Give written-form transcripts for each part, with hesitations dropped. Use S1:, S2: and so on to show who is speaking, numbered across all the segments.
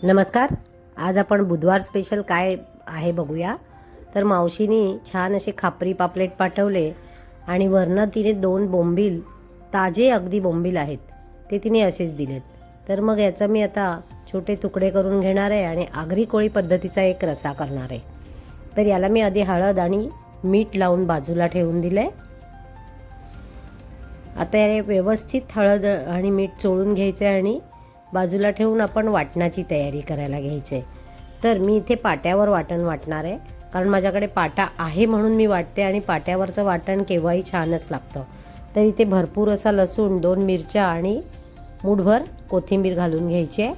S1: नमस्कार. आज आपण बुधवार स्पेशल काय आहे बघूया. तर मावशीनी छान असे खापरी पापलेट पाठवले आणि वरनं तिने 2 बोंबील, ताजे अगदी बोंबील आहेत ते तिने असेच दिलेत. तर मग याचा मी आता छोटे तुकडे करून घेणार आहे आणि आगरी कोळी पद्धतीचा एक रस्सा करणार आहे. तर याला मी आधी हळद आणि मीठ लावून बाजूला ठेवून दिले. आता याने व्यवस्थित हळद आणि मीठ चोळून घ्यायचे आणि बाजूला ठेवून आपण वाटणाची तयारी करायला घ्यायची आहे. तर मी इथे पाट्यावर वाटण वाटणार आहे, कारण माझ्याकडे पाटा आहे म्हणून मी वाटते आणि पाट्यावरचं वाटण केव्हाही छानच लागतं. तर इथे भरपूर असा लसूण, 2 मिरच्या आणि मूठभर कोथिंबीर घालून घ्यायची आहे.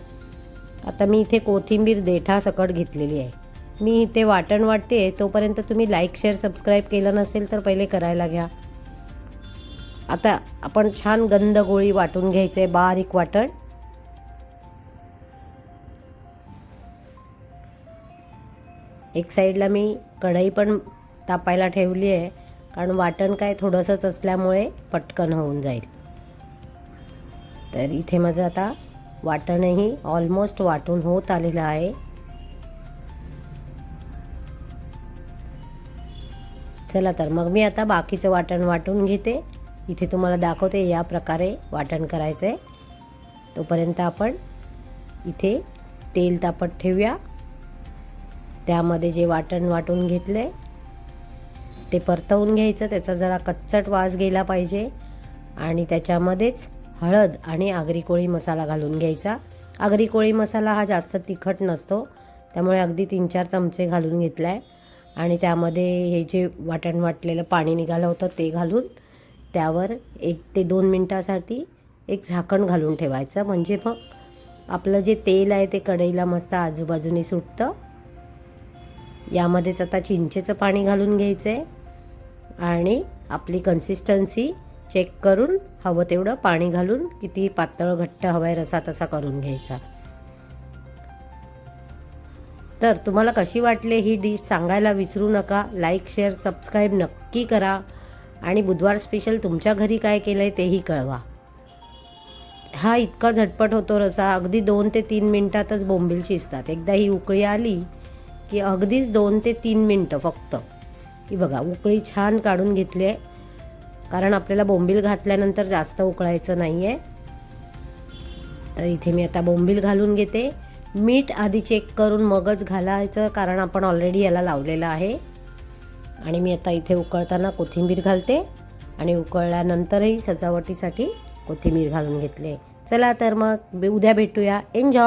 S1: आता मी इथे कोथिंबीर देठा सकट घेतलेली आहे. मी इथे वाटण वाटते तोपर्यंत तुम्ही लाईक, शेअर, सबस्क्राईब केलं नसेल तर पहिले करायला घ्या. आता आपण छान गंध गोळी वाटून घ्यायचं आहे, बारीक वाटण. एक साईडला मी कढई पण तापायला ठेवली आहे, कारण वाटण काय थोडंसंच असल्यामुळे पटकन होऊन जाईल. तर इथे माझं आता वाटणही ऑलमोस्ट वाटून होत आलेलं आहे. चला तर मग मी आता बाकीचं वाटण वाटून घेते. इथे तुम्हाला दाखवते या प्रकारे वाटण करायचं आहे. तोपर्यंत आपण इथे तेल तापत ठेवूया. त्यामध्ये जे वाटण वाटून घेतले ते परतवून घ्यायचं. त्याचा जरा कच्चट वास गेला पाहिजे आणि त्याच्यामध्येच हळद आणि आगरी कोळी मसाला घालून घ्यायचा. आगरी कोळी मसाला हा जास्त तिखट नसतो, त्यामुळे अगदी 3-4 चमचे घालून घेतला आहे. आणि त्यामध्ये हे जे वाटण वाटलेलं पाणी निघालं होतं ते घालून त्यावर 1 ते 2 मिनटासाठी एक झाकण घालून ठेवायचं. म्हणजे मग आपलं जे तेल आहे ते कढईला मस्त आजूबाजूने सुटतं. यामध्येच आता चिंचेचं पाणी घालून घ्यायचं आहे आणि आपली कन्सिस्टन्सी चेक करून हवं तेवढं पाणी घालून किती पातळ घट्ट हवं आहे रसा तसा करून घ्यायचा. तर तुम्हाला कशी वाटली ही डिश सांगायला विसरू नका. लाईक, शेअर, सबस्क्राईब नक्की करा आणि बुधवार स्पेशल तुमच्या घरी काय केलं आहे तेही कळवा. हा इतका झटपट होतो रसा, अगदी 2 ते 3 मिनटातच बोंबील शिजतात. एकदा ही उकळी आली की अगदीच 2 ते 3 मिनटं फक्त. ही बघा उकळी छान काढून घेतली आहे, कारण आपल्याला बोंबील घातल्यानंतर जास्त उकळायचं नाही आहे. तर इथे मी आता बोंबील घालून घेते. मीठ आधी चेक करून मगच घालायचं, कारण आपण ऑलरेडी याला लावलेलं आहे. आणि मी आता इथे उकळताना कोथिंबीर घालते आणि उकळल्यानंतरही सजावटीसाठी कोथिंबीर घालून घेतले. चला तर मग उद्या भेटूया. एन्जॉय.